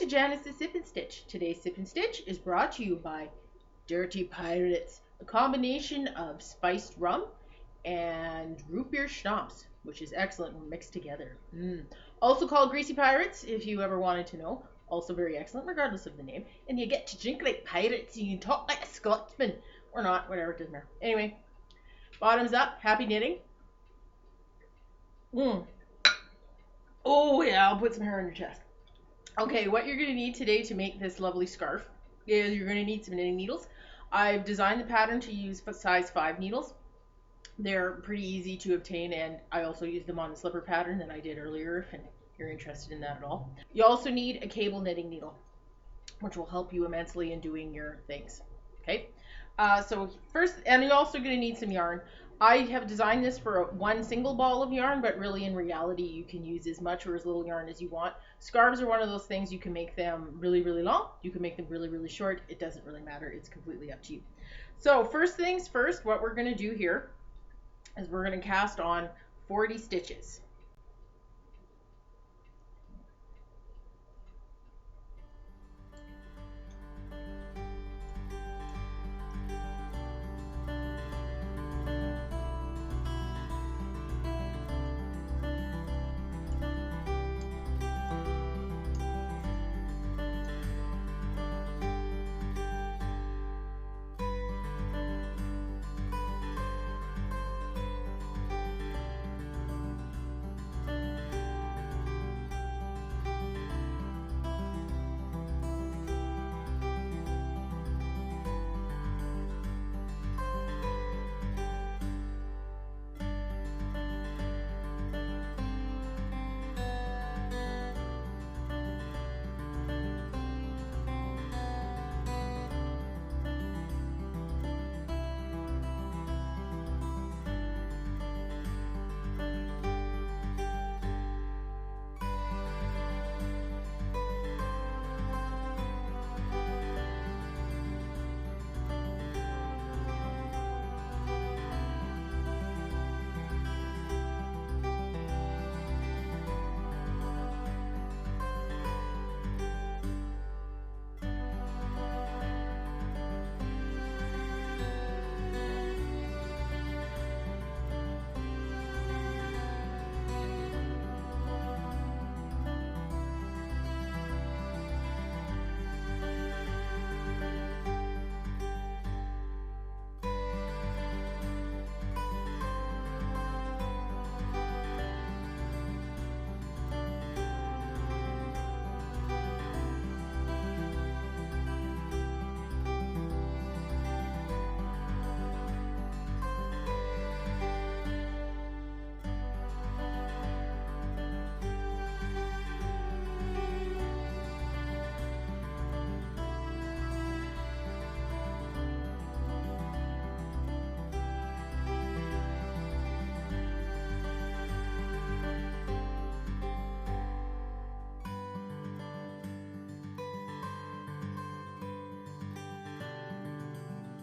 Janice the Sip and Stitch. Today's Sip and Stitch is brought to you by Dirty Pirates, a combination of spiced rum and root beer schnapps, which is excellent when mixed together. Also called Greasy Pirates, if you ever wanted to know. Also very excellent, regardless of the name. And you get to drink like pirates and you talk like a Scotsman. Or not, whatever, it doesn't matter. Anyway, bottoms up, happy knitting. Oh yeah, I'll put some hair on your chest. Okay, what you're going to need today to make this lovely scarf is you're going to need some knitting needles. I've designed the pattern to use size 5 needles. They're pretty easy to obtain, and I also used them on the slipper pattern that I did earlier if you're interested in that at all. You also need a cable knitting needle, which will help you immensely in doing your things. Okay, so first, and you're also going to need some yarn. I have designed this for one single ball of yarn, but really in reality you can use as much or as little yarn as you want. Scarves are one of those things, you can make them really, really long, you can make them really, really short. It doesn't really matter, it's completely up to you. So first things first, what we're going to do here is we're going to cast on 40 stitches.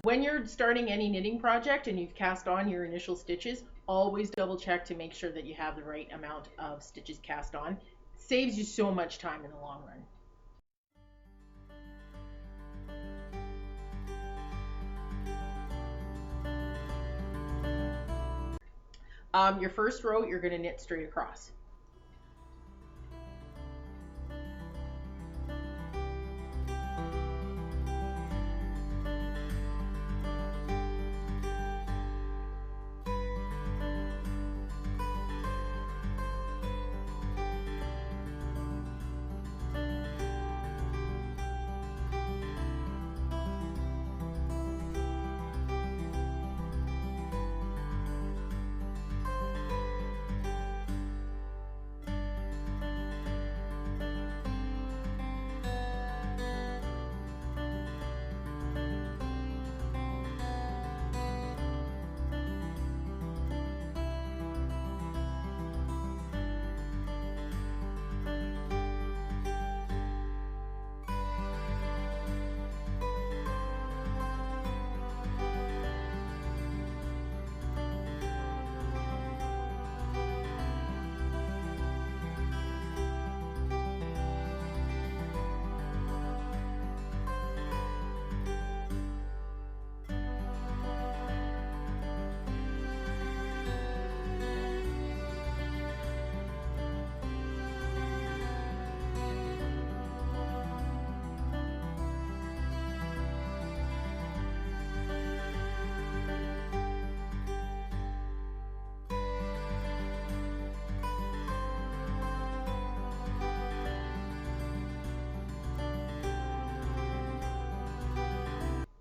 When you're starting any knitting project and you've cast on your initial stitches, always double check to make sure that you have the right amount of stitches cast on. It saves you so much time in the long run. Your first row, you're going to knit straight across.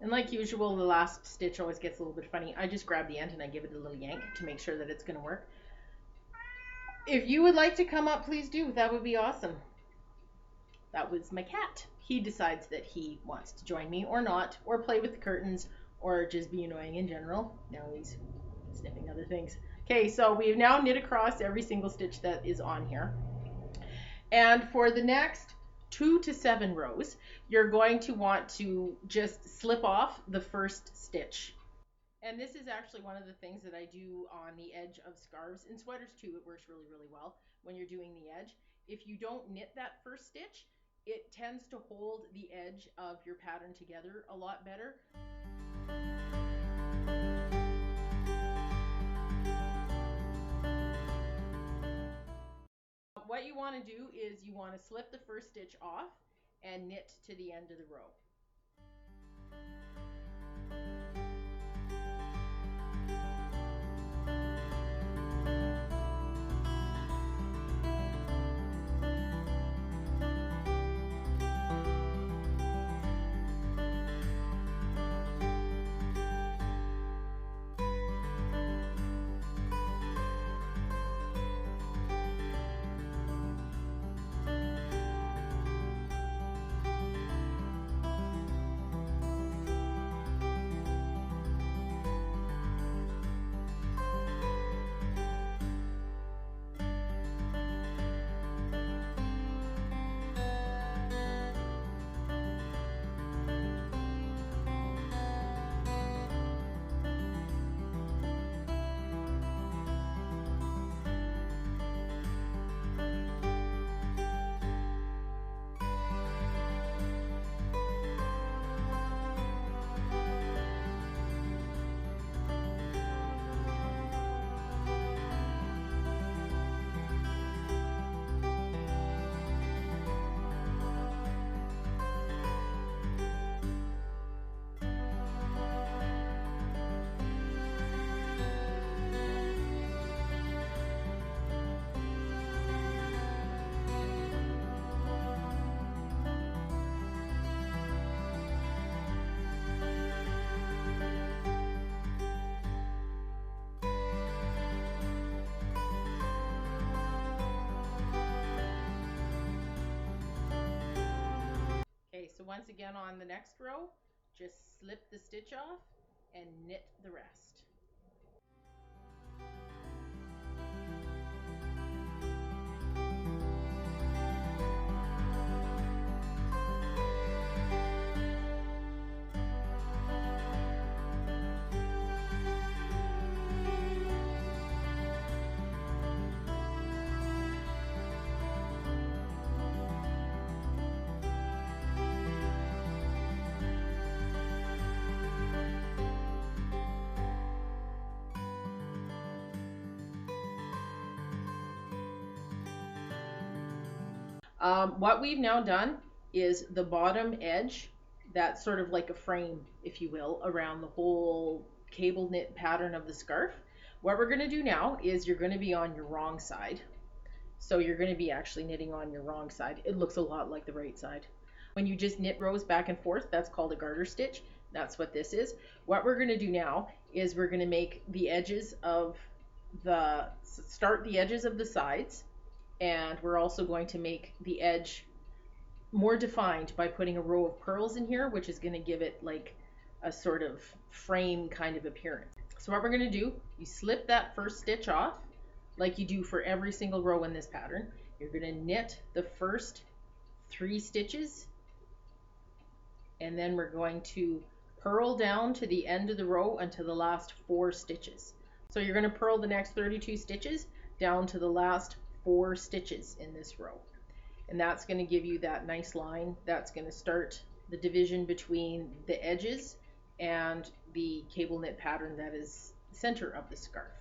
And like usual, the last stitch always gets a little bit funny. I just grab the end and I give it a little yank to make sure that it's going to work. If you would like to come up, please do. That would be awesome. That was my cat. He decides that he wants to join me or not, or play with the curtains, or just be annoying in general. Now he's sniffing other things. Okay, so we've now knit across every single stitch that is on here. And for the next 2 to 7 rows, you're going to want to just slip off the first stitch. And this is actually one of the things that I do on the edge of scarves. In sweaters too, it works really, really well when you're doing the edge. If you don't knit that first stitch, it tends to hold the edge of your pattern together a lot better. What you want to do is you want to slip the first stitch off and knit to the end of the row. Okay, so once again on the next row, just slip the stitch off and knit the rest. What we've now done is the bottom edge, that's sort of like a frame, if you will, around the whole cable knit pattern of the scarf. What we're going to do now is you're going to be on your wrong side. So you're going to be actually knitting on your wrong side. It looks a lot like the right side. When you just knit rows back and forth, that's called a garter stitch. That's what this is. What we're going to do now is we're going to make the edges of start the edges of the sides. And we're also going to make the edge more defined by putting a row of purls in here, which is going to give it like a sort of frame kind of appearance. So what we're going to do, you slip that first stitch off like you do for every single row in this pattern. You're going to knit the first 3 stitches, and then we're going to purl down to the end of the row until the last 4 stitches. So you're going to purl the next 32 stitches down to the last 4 stitches in this row, and that's going to give you that nice line. That's going to start the division between the edges and the cable knit pattern that is the center of the scarf.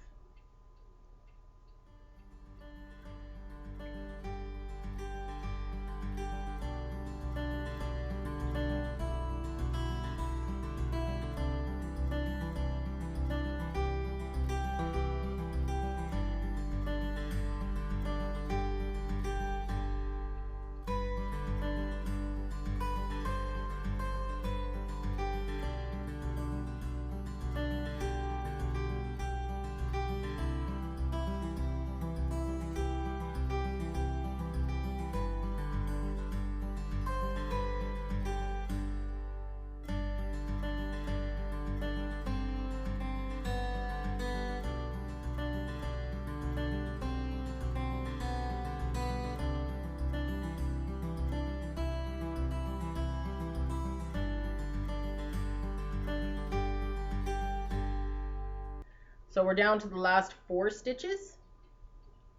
So we're down to the last 4 stitches.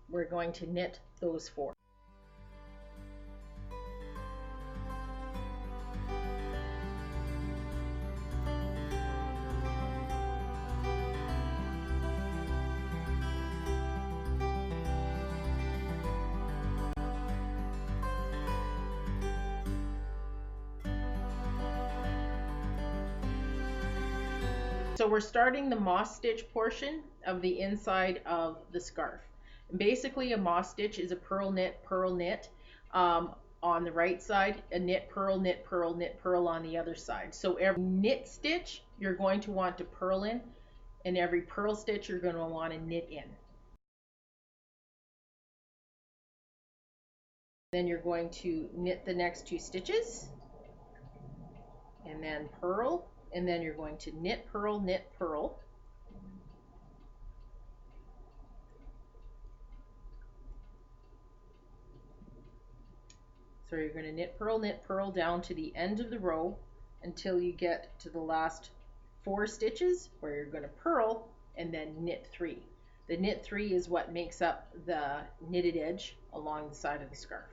We're going to knit those 4. So we're starting the moss stitch portion of the inside of the scarf. And basically a moss stitch is a purl, knit, on the right side, a knit, purl, knit, purl, knit, purl on the other side. So every knit stitch you're going to want to purl in, and every purl stitch you're going to want to knit in. Then you're going to knit the next 2 stitches, and then purl, and then you're going to knit, purl, knit, purl. So you're going to knit, purl down to the end of the row until you get to the last 4 stitches where you're going to purl and then knit 3. The knit 3 is what makes up the knitted edge along the side of the scarf.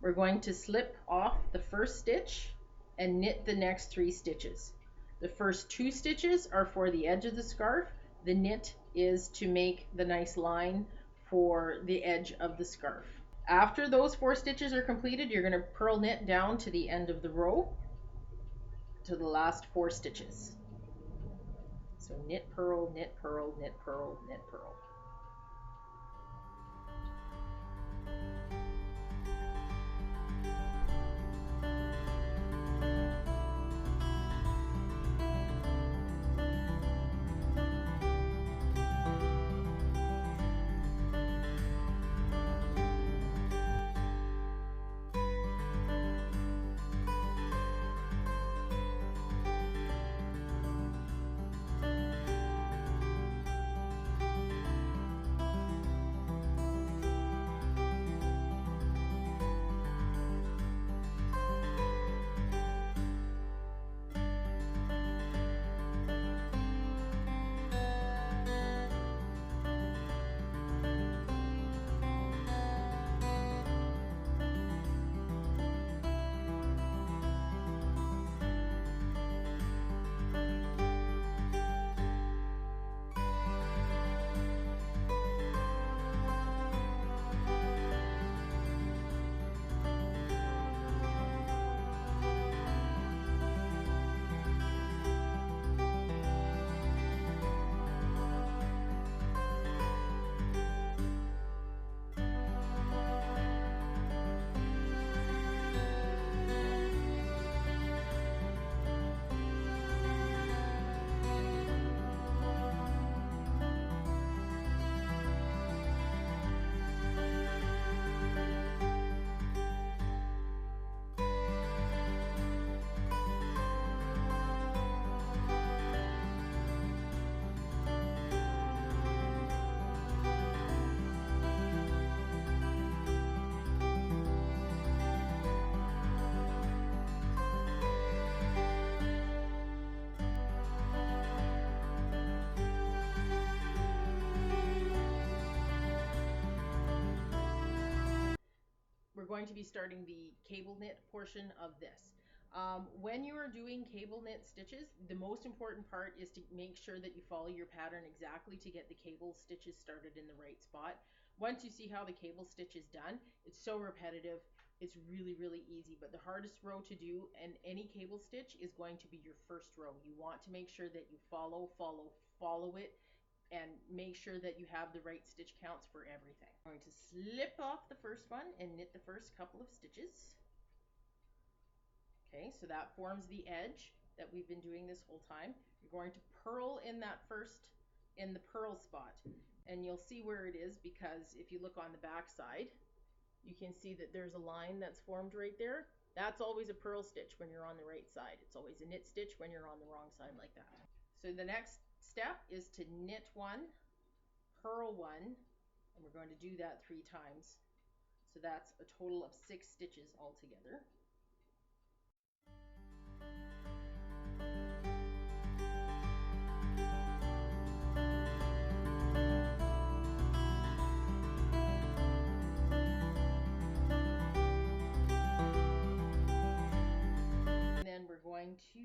We're going to slip off the first stitch and knit the next 3 stitches. The first 2 stitches are for the edge of the scarf. The knit is to make the nice line for the edge of the scarf. After those 4 stitches are completed, you're going to purl knit down to the end of the row to the last 4 stitches. So knit, purl, knit, purl, knit, purl, knit, purl. going to be starting the cable knit portion of this. When you are doing cable knit stitches, the most important part is to make sure that you follow your pattern exactly to get the cable stitches started in the right spot. Once you see how the cable stitch is done, it's so repetitive, it's really, really easy. But the hardest row to do in any cable stitch is going to be your first row. You want to make sure that you follow it, and make sure that you have the right stitch counts for everything. I'm going to slip off the first one and knit the first couple of stitches. Okay, so that forms the edge that we've been doing this whole time. You're going to purl in the purl spot, and you'll see where it is, because if you look on the back side, you can see that there's a line that's formed right there. That's always a purl stitch when you're on the right side. It's always a knit stitch when you're on the wrong side, like that. So the next step is to knit one, purl one, and we're going to do that 3 times. So that's a total of 6 stitches altogether. And then we're going to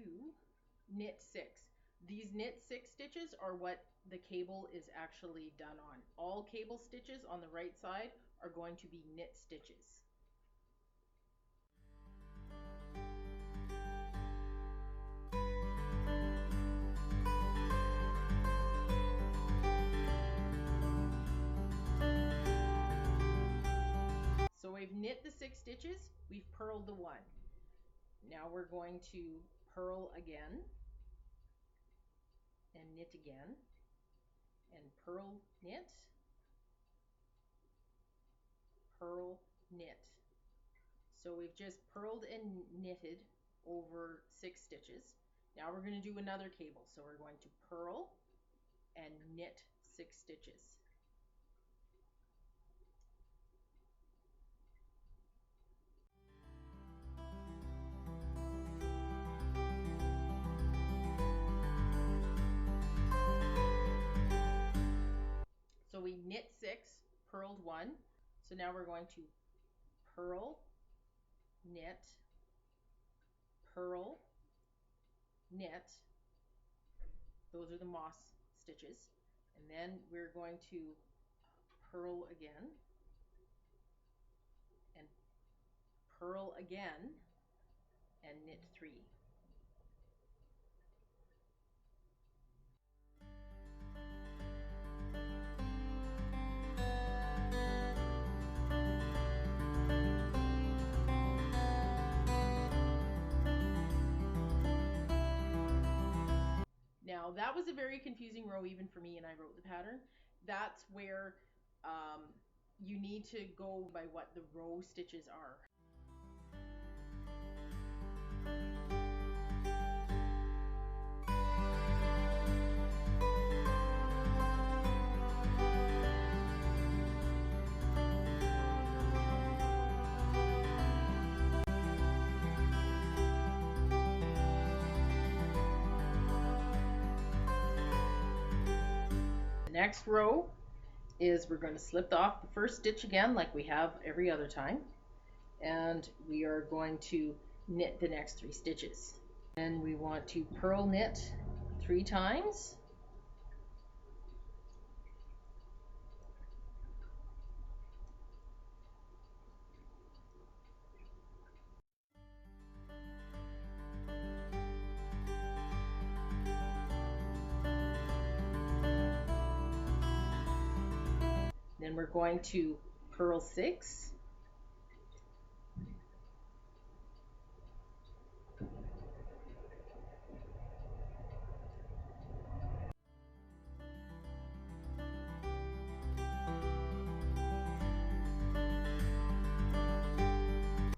knit 6. These knit 6 stitches are what the cable is actually done on. All cable stitches on the right side are going to be knit stitches. So we've knit the 6 stitches, we've purled the 1. Now we're going to purl again and knit again, and purl, knit, purl, knit. So we've just purled and knitted over 6 stitches. Now we're going to do another cable. So we're going to purl and knit 6 stitches. So we knit 6, purled 1. So now we're going to purl, knit, purl, knit. Those are the moss stitches. And then we're going to purl again and purl again and knit 3. Now that was a very confusing row even for me, and I wrote the pattern. That's where you need to go by what the row stitches are. The next row is we're going to slip off the first stitch again like we have every other time, and we are going to knit the next 3 stitches. And we want to purl knit 3 times. Then we're going to purl 6.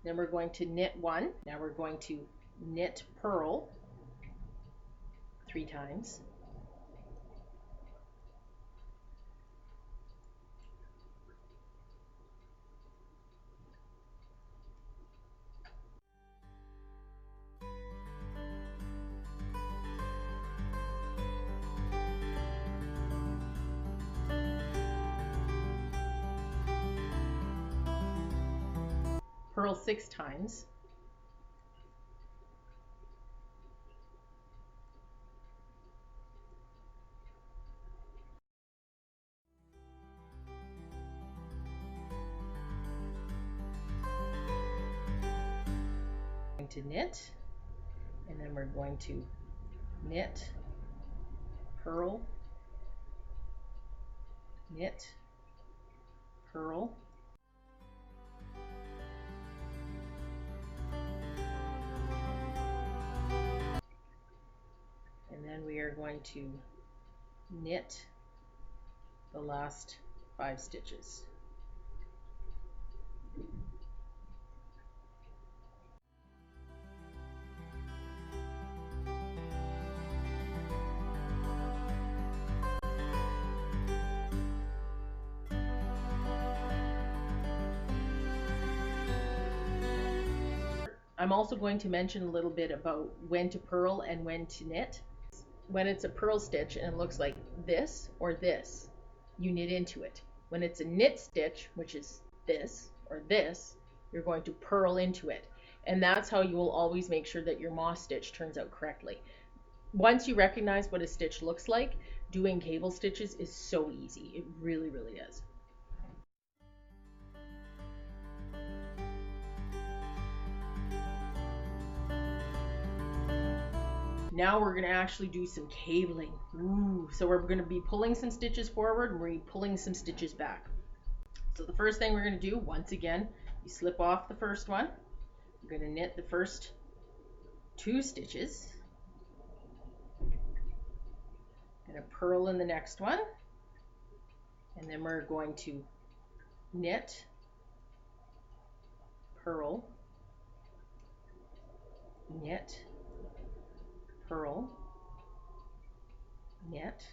Then we're going to knit 1. Now we're going to knit, purl 3 times. purl 6 times. To knit, and then we're going to knit, purl, knit, purl, and then we are going to knit the last 5 stitches. I'm also going to mention a little bit about when to purl and when to knit. When it's a purl stitch and it looks like this or this, you knit into it. When it's a knit stitch, which is this or this, you're going to purl into it. And that's how you will always make sure that your moss stitch turns out correctly. Once you recognize what a stitch looks like, doing cable stitches is so easy. It really, really is. Now we're going to actually do some cabling. Ooh, so we're going to be pulling some stitches forward and we're pulling some stitches back. So the first thing we're going to do, once again, you slip off the first one. You're going to knit the first 2 stitches. Going to purl in the next one. And then we're going to knit, purl, knit, purl, knit,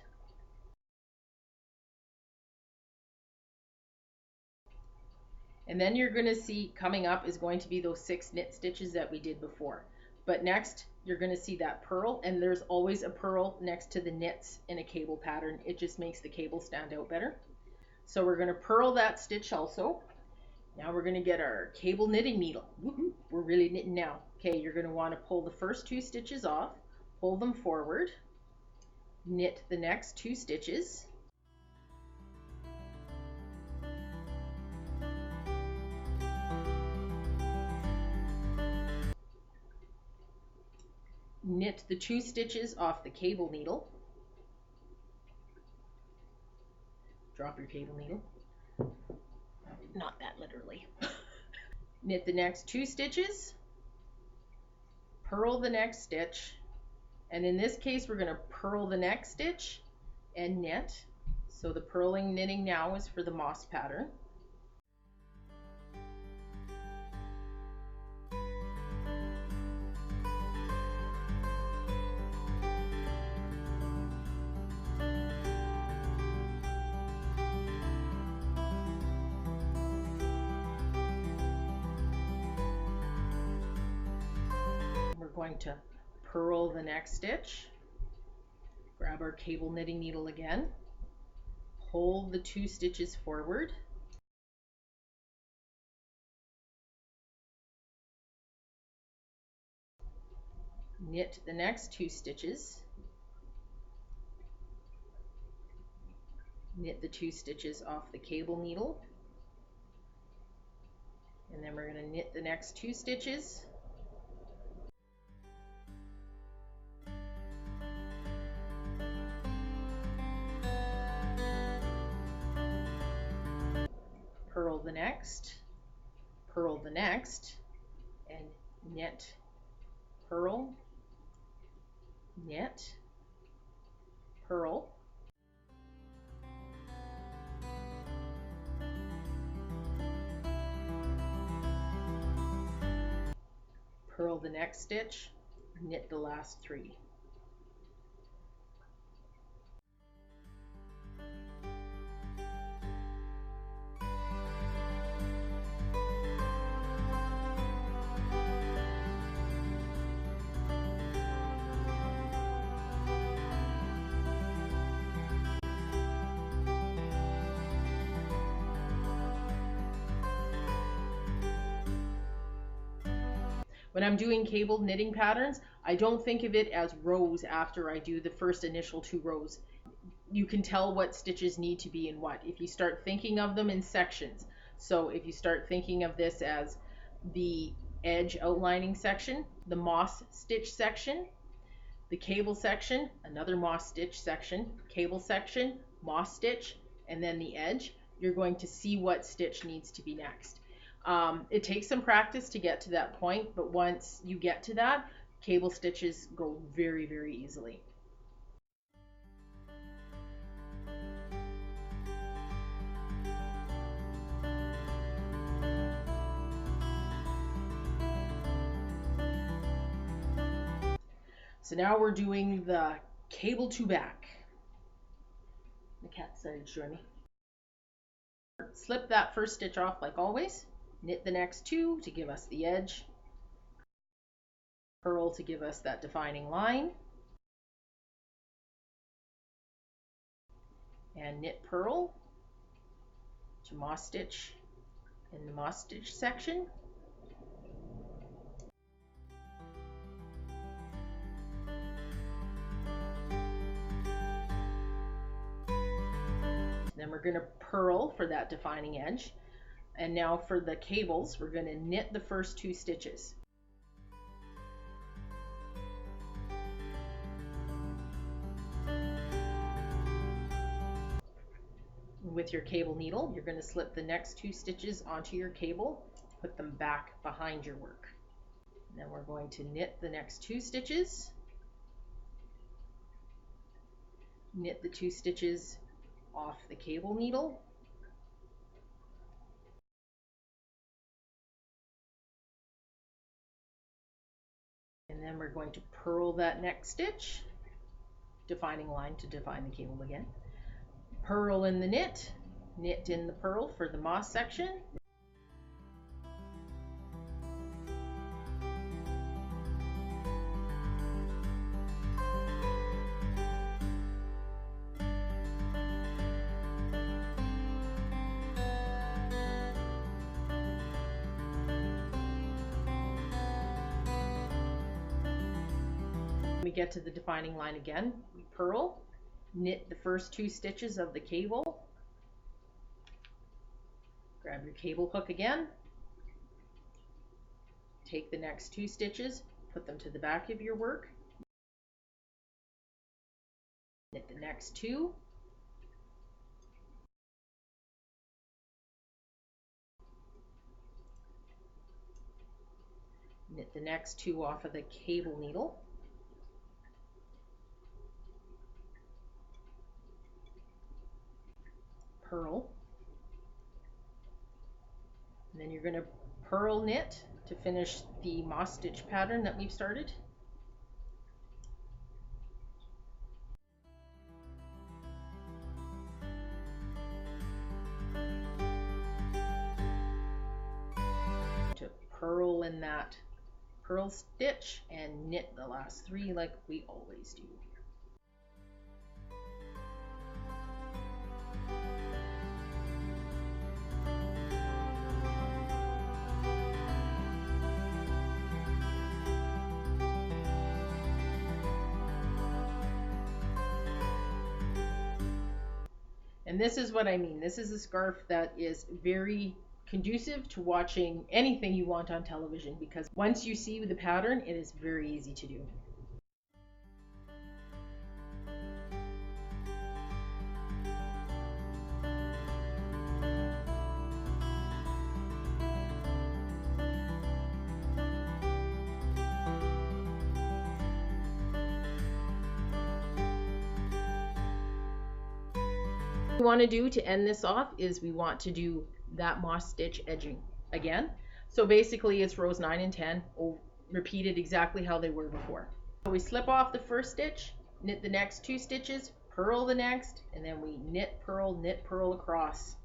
and then you're going to see coming up is going to be those 6 knit stitches that we did before. But next you're going to see that purl, and there's always a purl next to the knits in a cable pattern. It just makes the cable stand out better. So we're going to purl that stitch also. Now we're going to get our cable knitting needle. Woohoo, we're really knitting now. Okay, you're going to want to pull the first 2 stitches off, pull them forward, knit the next 2 stitches, knit the 2 stitches off the cable needle, drop your cable needle, not that literally, knit the next 2 stitches, purl the next stitch, and in this case we're going to purl the next stitch and knit. So the purling knitting now is for the moss pattern. We're going to purl the next stitch, grab our cable knitting needle again, pull the 2 stitches forward, knit the next 2 stitches, knit the 2 stitches off the cable needle, and then we're going to knit the next 2 stitches, purl the next, and knit, purl, knit, purl, purl the next stitch, knit the last 3. When I'm doing cable knitting patterns, I don't think of it as rows after I do the first initial 2 rows. You can tell what stitches need to be in what if you start thinking of them in sections. So if you start thinking of this as the edge outlining section, the moss stitch section, the cable section, another moss stitch section, cable section, moss stitch, and then the edge, you're going to see what stitch needs to be next. It takes some practice to get to that point, but once you get to that, cable stitches go very, very easily. So now we're doing the cable to back. The cat decided to join me. Slip that first stitch off like always. Knit the next 2 to give us the edge. Purl to give us that defining line. And knit purl to moss stitch in the moss stitch section. Then we're going to purl for that defining edge. And now for the cables, we're going to knit the first 2 stitches. With your cable needle, you're going to slip the next 2 stitches onto your cable, put them back behind your work. And then we're going to knit the next 2 stitches, knit the 2 stitches off the cable needle, and then we're going to purl that next stitch, defining line to define the cable again, purl in the knit, knit in the purl for the moss section, we get to the defining line again, we purl, knit the first 2 stitches of the cable, grab your cable hook again, take the next 2 stitches, put them to the back of your work, knit the next 2, knit the next 2 off of the cable needle, purl, and then you're going to purl knit to finish the moss stitch pattern that we've started. To purl in that purl stitch and knit the last 3 like we always do. And this is what I mean. This is a scarf that is very conducive to watching anything you want on television, because once you see the pattern, it is very easy to do. What we want to do to end this off is we want to do that moss stitch edging again. So basically it's rows 9 and 10 repeated exactly how they were before. So we slip off the first stitch, knit the next 2 stitches, purl the next, and then we knit, purl across.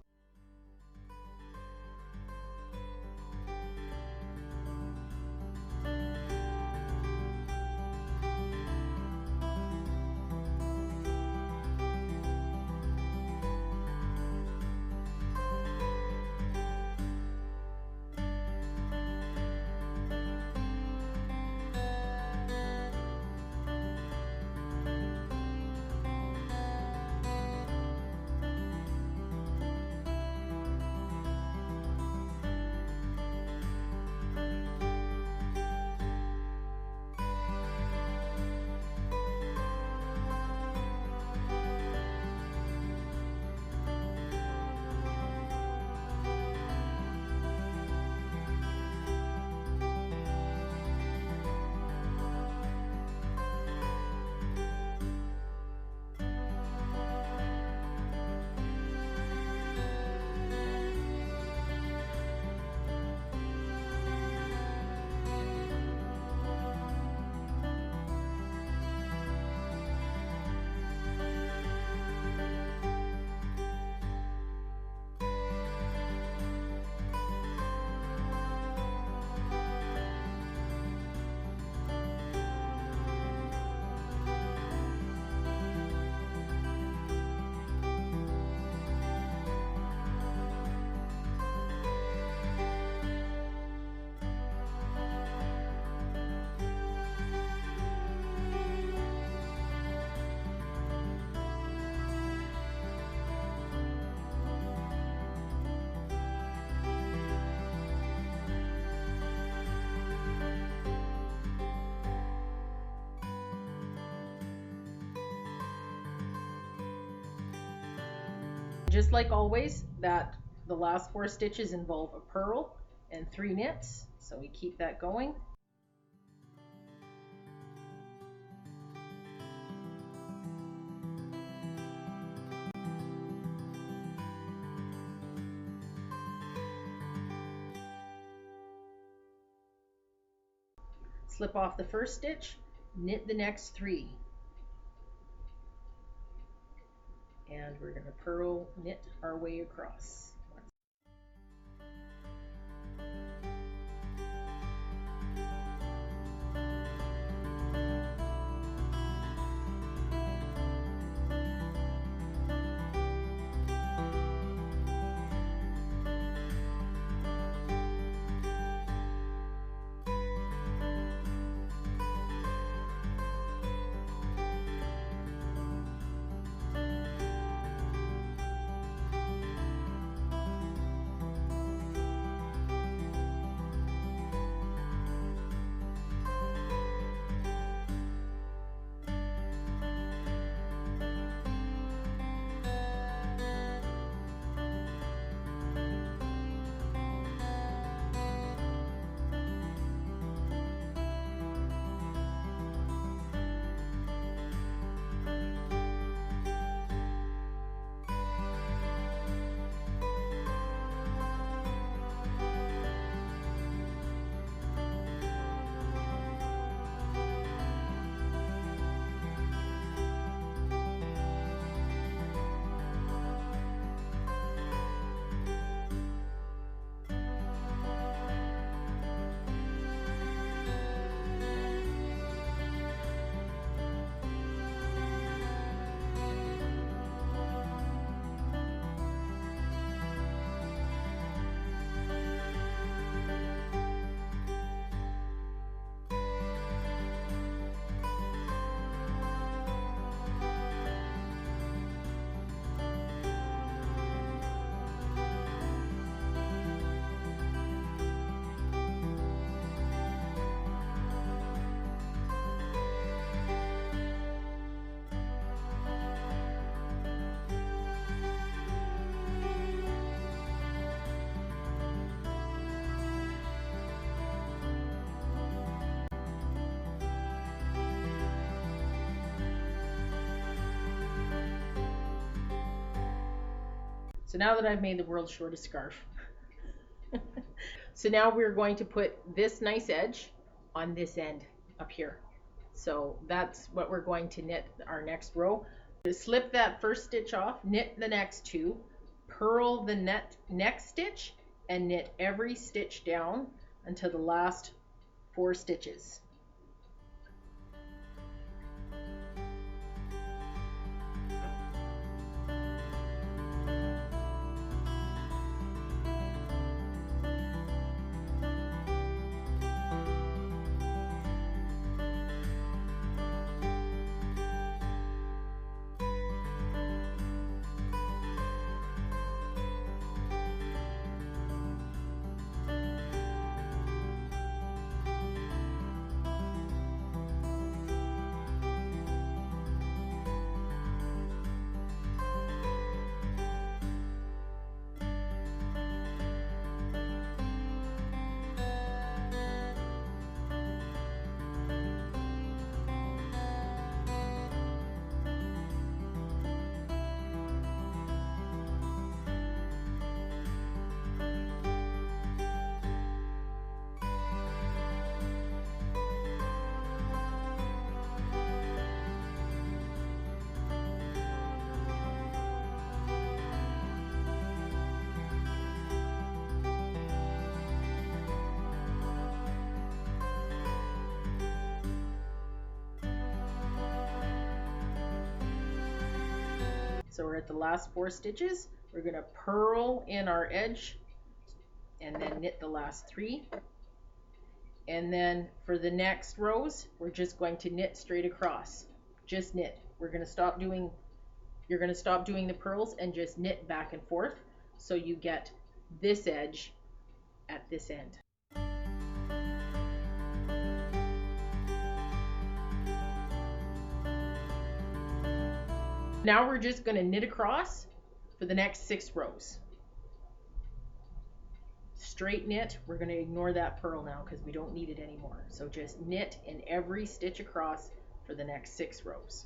just like always, that the last 4 stitches involve a purl and 3 knits, so we keep that going. Slip off the first stitch, knit the next 3, and we're going to purl knit our way across. So now that I've made the world's shortest scarf, so now we're going to put this nice edge on this end up here. So that's what we're going to knit our next row. Slip that first stitch off, knit the next 2, purl the next stitch, and knit every stitch down until the last 4 stitches. So we're at the last 4 stitches. We're going to purl in our edge and then knit the last 3. And then for the next rows, we're just going to knit straight across. Just knit. We're going to stop doing, you're going to stop doing the purls and just knit back and forth so you get this edge at this end. Now we're just going to knit across for the next 6 rows. Straight knit. We're going to ignore that purl now because we don't need it anymore. So just knit in every stitch across for the next 6 rows.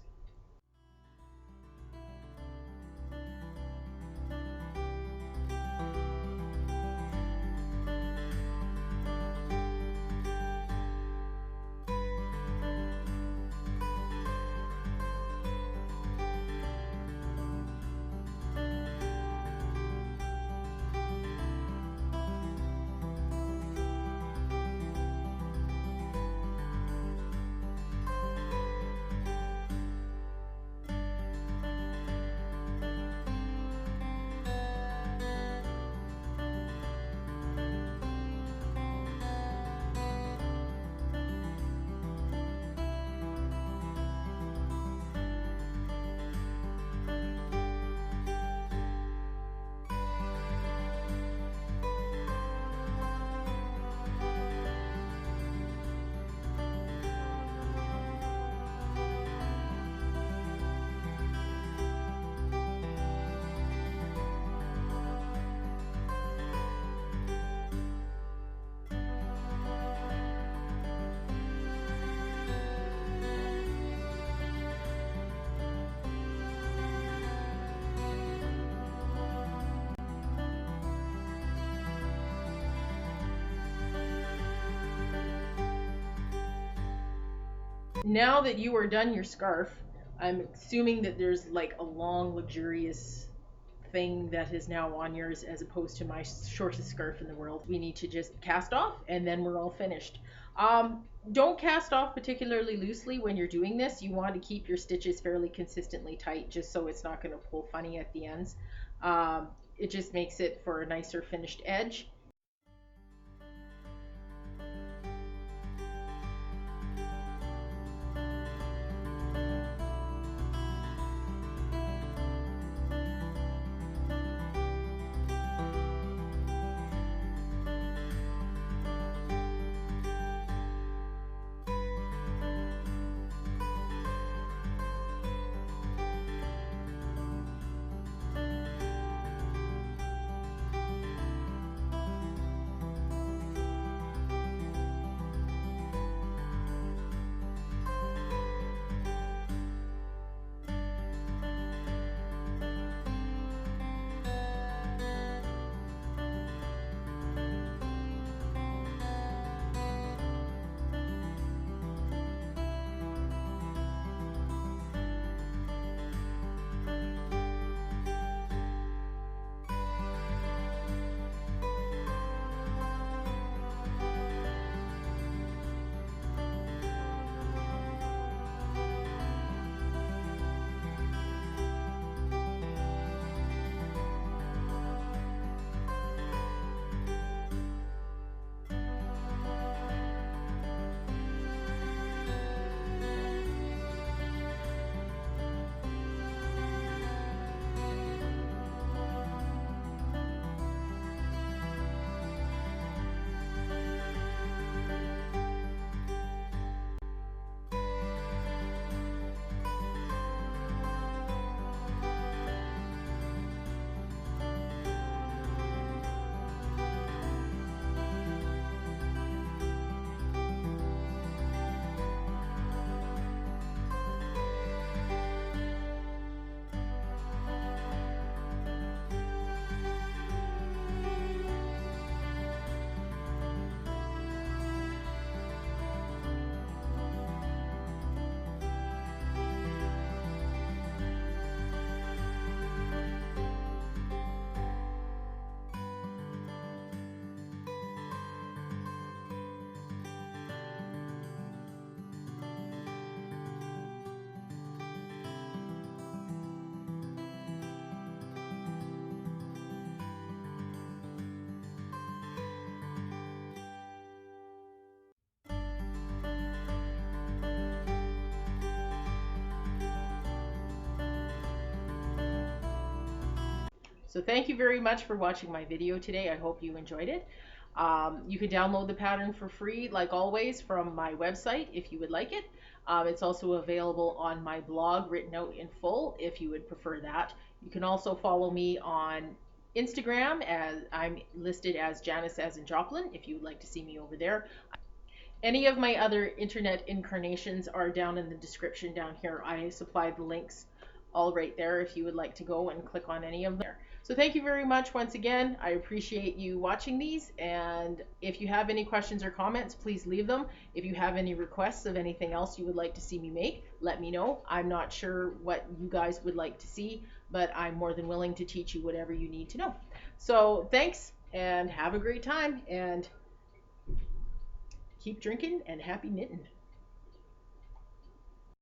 Now that you are done your scarf, I'm assuming that there's like a long, luxurious thing that is now on yours as opposed to my shortest scarf in the world. We need to just cast off and then we're all finished. Don't cast off particularly loosely when you're doing this. You want to keep your stitches fairly consistently tight just so it's not going to pull funny at the ends. It just makes it for a nicer finished edge. So thank you very much for watching my video today. I hope you enjoyed it. You can download the pattern for free, like always, from my website if you would like it. It's also available on my blog, written out in full, if you would prefer that. You can also follow me on Instagram, as I'm listed as Janice as in Joplin, if you would like to see me over there. Any of my other internet incarnations are down in the description down here. I supplied the links all right there if you would like to go and click on any of them. So thank you very much once again. I appreciate you watching these, and if you have any questions or comments, please leave them. If you have any requests of anything else you would like to see me make, let me know. I'm not sure what you guys would like to see, but I'm more than willing to teach you whatever you need to know. So thanks, and have a great time, and keep drinking and happy knitting.